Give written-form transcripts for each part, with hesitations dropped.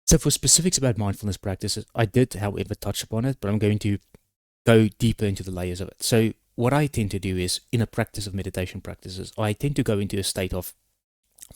So for specifics about mindfulness practices, I did, however, touch upon it, but I'm going to go deeper into the layers of it. So what I tend to do is, in a practice of meditation practices, I tend to go into a state of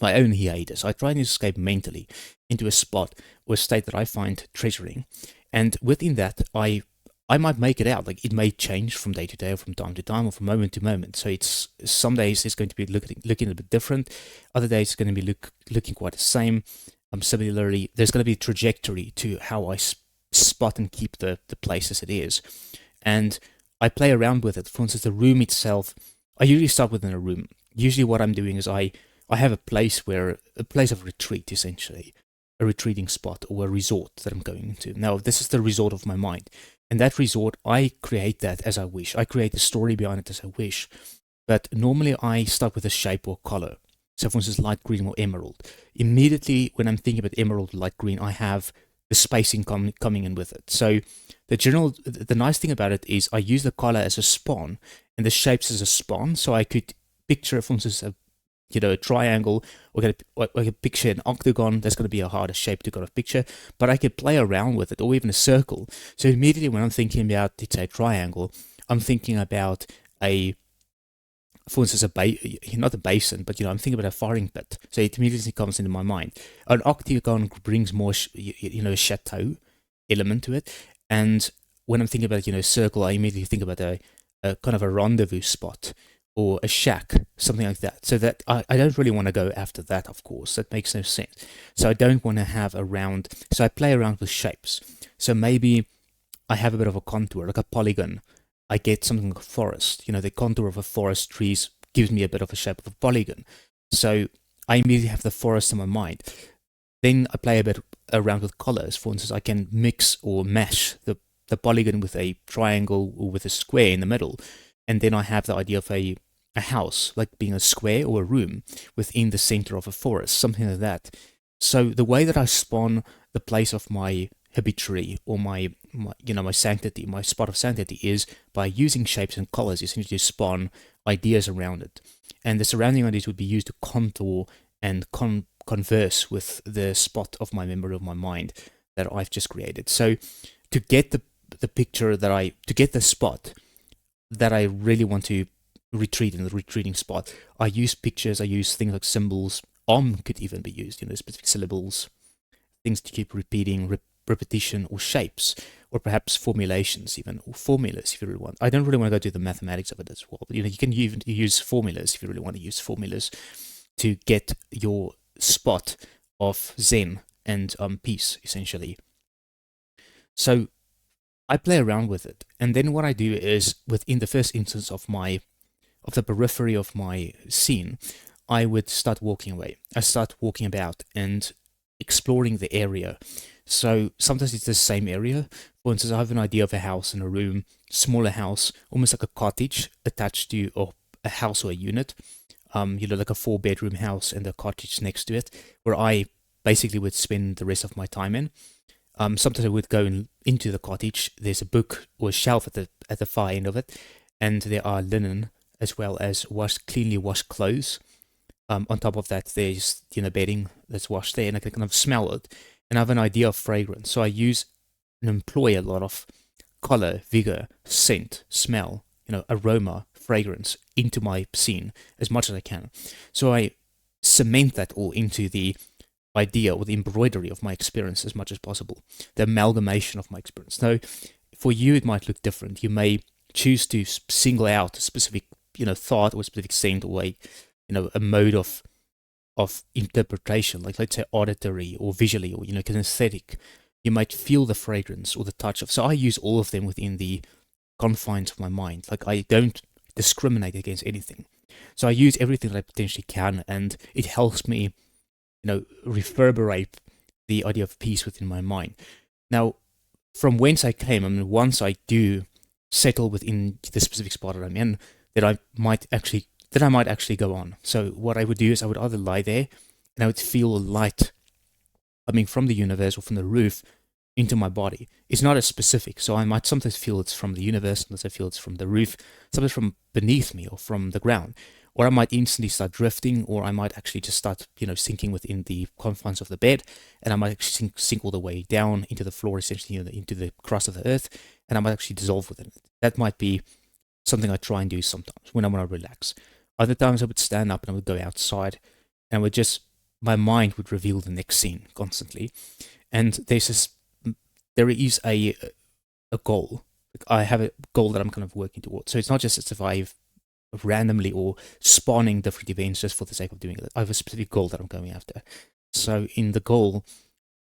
my own hiatus. I try and escape mentally into a spot or a state that I find treasuring. And within that, I might make it out. Like, it may change from day to day or from time to time or from moment to moment. So it's some days it's going to be looking a bit different. Other days it's going to be looking quite the same. Similarly, there's going to be a trajectory to how I spot and keep the place as it is. And I play around with it. For instance, the room itself, I usually start within a room. Usually what I'm doing is I have a place of retreat, essentially, a retreating spot or a resort that I'm going into. Now, this is the resort of my mind. And that resort, I create that as I wish. I create the story behind it as I wish. But normally I start with a shape or color. So for instance, light green or emerald. Immediately when I'm thinking about emerald or light green, I have the spacing coming in with it. So the nice thing about it is I use the color as a spawn and the shapes as a spawn. So I could picture, for instance, a triangle, or I could picture an octagon. That's going to be a harder shape to kind of picture, but I could play around with it, or even a circle. So immediately when I'm thinking about, let's say, a triangle, I'm thinking about for instance, not a basin, but I'm thinking about a firing pit. So it immediately comes into my mind. An octagon brings more, a chateau element to it, and when I'm thinking about a circle, I immediately think about a kind of a rendezvous spot or a shack, something like that. So that I don't really want to go after that, of course. That makes no sense. So I don't want to have a round. So I play around with shapes. So maybe I have a bit of a contour, like a polygon. I get something like a forest. The contour of a forest trees gives me a bit of a shape of a polygon. So I immediately have the forest in my mind. Then I play a bit around with colors. For instance, I can mix or mesh the polygon with a triangle or with a square in the middle. And then I have the idea of a house, like being a square or a room within the center of a forest, something like that. So the way that I spawn the place of my habituary or my sanctity, my spot of sanctity, is by using shapes and colors, essentially to spawn ideas around it. And the surrounding ideas would be used to contour and converse with the spot of my memory of my mind that I've just created. So to get the picture to get the spot that I really want to retreat in, the retreating spot, I use pictures, I use things like symbols. Could even be used, specific syllables, things to keep repeating, repetition, or shapes, or perhaps formulations even, or formulas if you really want. I don't really want to go do the mathematics of it as well, but you can even use formulas if you really want to use formulas to get your spot of zen and peace, essentially. So I play around with it, and then what I do is, within the first instance of the periphery of my scene, I would start walking away. I start walking about and exploring the area. So sometimes it's the same area. For instance, I have an idea of a house and a room, smaller house, almost like a cottage attached to a house or a unit. Like a 4-bedroom house and a cottage next to it, where I basically would spend the rest of my time in. Sometimes I would go into the cottage. There's a book or a shelf at the far end of it, and there are linen as well as cleanly washed clothes. On top of that, there's bedding that's washed there, and I can kind of smell it, and I have an idea of fragrance. So I use and employ a lot of color, vigor, scent, smell, aroma, fragrance into my scene as much as I can. So I cement that all into the idea or the embroidery of my experience as much as possible, the amalgamation of my experience. Now, for you, it might look different. You may choose to single out a specific thought or a specific scent or a mode of interpretation, like let's say auditory or visually or kinesthetic. You might feel the fragrance or the touch of. So I use all of them within the confines of my mind. Like, I don't discriminate against anything. So I use everything that I potentially can, and it helps me, reverberate the idea of peace within my mind. Now, from whence I came, once I do settle within the specific spot that I'm in, that I might actually go on. So what I would do is I would either lie there and I would feel light coming from the universe or from the roof into my body. It's not as specific, so I might sometimes feel it's from the universe, sometimes I feel it's from the roof, sometimes from beneath me or from the ground. or I might instantly start drifting, or I might actually just start, sinking within the confines of the bed, and I might actually sink all the way down into the floor, essentially, into the crust of the earth, and I might actually dissolve within it. That might be something I try and do sometimes when I want to relax. Other times I would stand up and I would go outside, and my mind would reveal the next scene constantly. And there is a goal. I have a goal that I'm kind of working towards. So it's not just as if I've randomly or spawning different events just for the sake of doing it. I have a specific goal that I'm going after. So in the goal,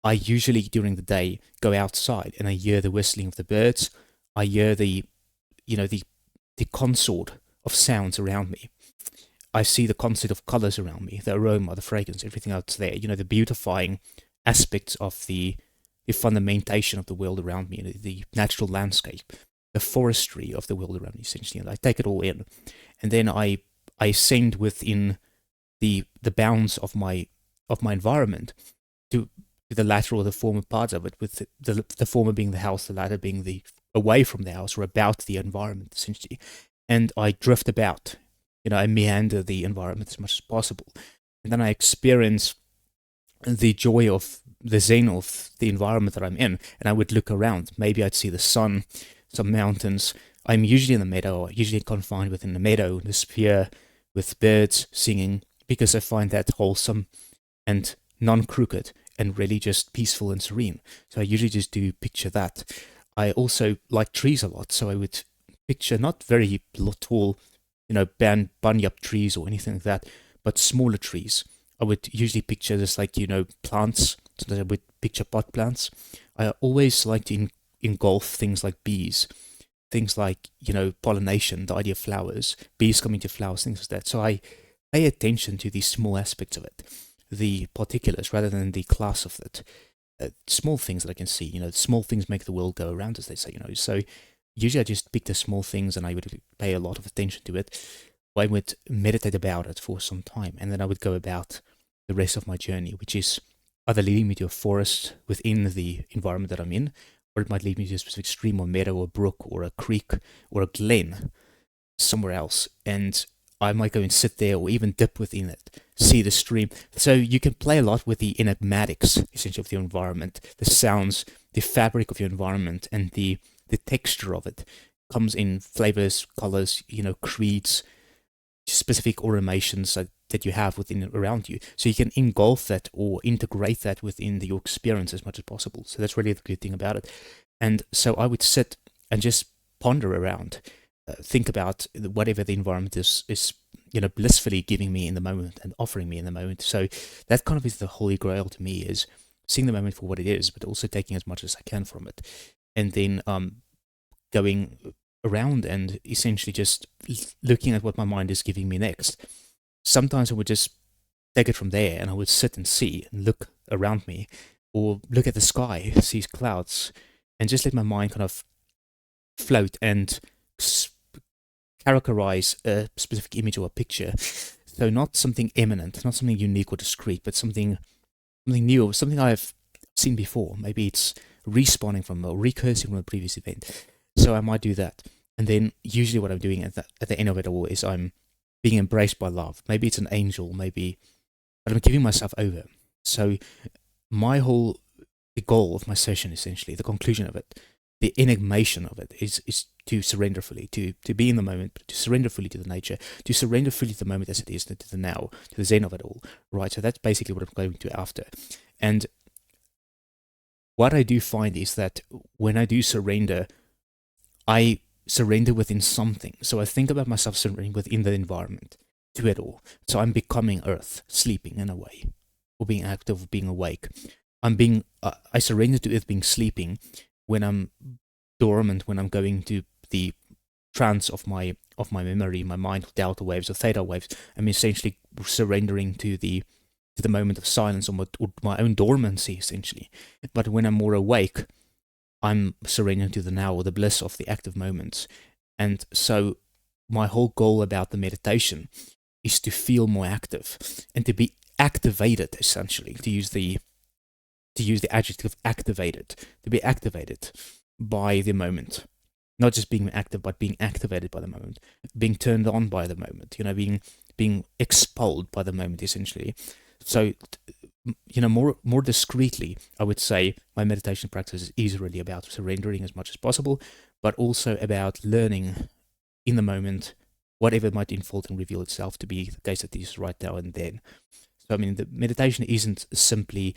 I usually during the day go outside and I hear the whistling of the birds. I hear the consort of sounds around me. I see the concert of colors around me, the aroma, the fragrance, everything else there. The beautifying aspects of the fundamentation of the world around me, the natural landscape, the forestry of the world around me, essentially. And I take it all in, and then I ascend within the bounds of my environment to the latter or the former parts of it, with the former being the house, the latter being the away from the house or about the environment, essentially. And I drift about. I meander the environment as much as possible. And then I experience the joy of the zen of the environment that I'm in. And I would look around. Maybe I'd see the sun, some mountains. I'm usually in the meadow, usually confined within the meadow, the sphere, with birds singing, because I find that wholesome and non-crooked and really just peaceful and serene. So I usually just do picture that. I also like trees a lot, so I would picture not very tall, bunyip trees or anything like that, but smaller trees. I would usually picture this like, plants. Sometimes I would picture pot plants. I always like to engulf things like bees, things like, pollination, the idea of flowers, bees coming to flowers, things like that. So I pay attention to these small aspects of it, the particulars rather than the class of it. Small things that I can see, small things make the world go around, as they say, So usually I just pick the small things and I would pay a lot of attention to it. I would meditate about it for some time, and then I would go about the rest of my journey, which is either leading me to a forest within the environment that I'm in, or it might lead me to a specific stream or meadow or brook or a creek or a glen somewhere else. And I might go and sit there or even dip within it, see the stream. So you can play a lot with the enigmatics, essentially, of the environment, the sounds, the fabric of your environment, and the texture of it comes in flavors, colors, creeds, specific automations that you have around you. So you can engulf that or integrate that within your experience as much as possible. So that's really the good thing about it. And so I would sit and just ponder around, think about whatever the environment is blissfully giving me in the moment and offering me in the moment. So that kind of is the holy grail to me, is seeing the moment for what it is, but also taking as much as I can from it. And then going around and essentially just looking at what my mind is giving me next. Sometimes I would just take it from there and I would sit and see and look around me, or look at the sky, see clouds, and just let my mind kind of float and characterize a specific image or a picture. So not something imminent, not something unique or discrete, but something new, something I've seen before. Maybe it's respawning from or recursing from a previous event. So I might do that. And then usually what I'm doing at the end of it all is I'm being embraced by love. Maybe it's an angel, but I'm giving myself over. So the goal of my session, essentially, the conclusion of it, the enigmation of it is to surrender fully, to be in the moment, to surrender fully to the nature, to surrender fully to the moment as it is, to the now, to the zen of it all, right? So that's basically what I'm going to after. And what I do find is that when I do surrender, I surrender within something. So I think about myself surrendering within the environment to it all. So I'm becoming earth, sleeping in a way, or being active, or being awake. I surrender to it being sleeping when I'm dormant, when I'm going to the trance of my memory, my mind, delta waves or theta waves. I'm essentially surrendering to the moment of silence, or my own dormancy, essentially. But when I'm more awake, I'm surrendering to the now, or the bliss of the active moments. And so my whole goal about the meditation is to feel more active and to be activated, essentially, to use the adjective activated, to be activated by the moment. Not just being active, but being activated by the moment, being turned on by the moment, being being expelled by the moment, essentially. So, more discreetly, I would say my meditation practice is really about surrendering as much as possible, but also about learning in the moment whatever might unfold and reveal itself to be the case that is right now and then. So, I mean, the meditation isn't simply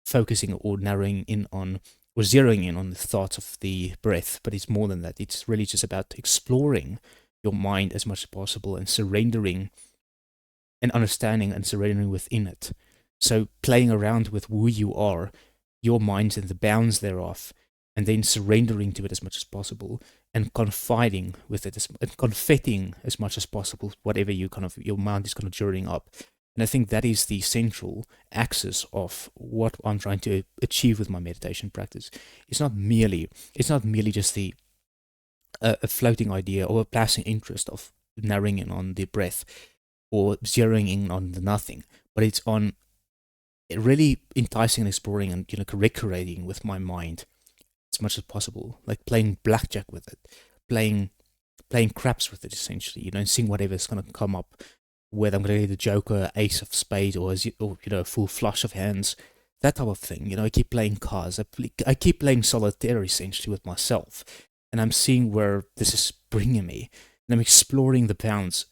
focusing or narrowing in on or zeroing in on the thoughts of the breath, but it's more than that. It's really just about exploring your mind as much as possible and surrendering and understanding and surrendering within it. So playing around with who you are, your mind and the bounds thereof, and then surrendering to it as much as possible and confiding with it and confetting as much as possible whatever your mind is kind of journeying up. And I think that is the central axis of what I'm trying to achieve with my meditation practice. It's not merely just a floating idea or a passing interest of narrowing in on the breath or zeroing in on the nothing, but it's on really enticing and exploring and recreating with my mind as much as possible, like playing blackjack with it, playing craps with it, essentially, and seeing whatever's going to come up, whether I'm going to get a joker, ace of spades, or a full flush of hands, that type of thing. I keep playing cards. I keep playing solitaire, essentially, with myself, and I'm seeing where this is bringing me, and I'm exploring the bounds.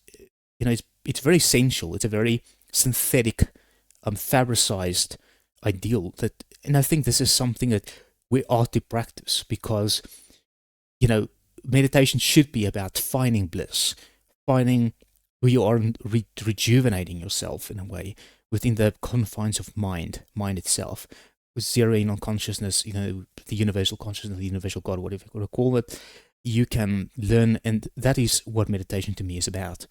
It's very sensual. It's a very synthetic, fabricized ideal and I think this is something that we ought to practice because, meditation should be about finding bliss, finding who you are and rejuvenating yourself in a way within the confines of mind itself, with zeroing on consciousness, the universal consciousness, the universal God, whatever you want to call it. You can learn, and that is what meditation to me is about.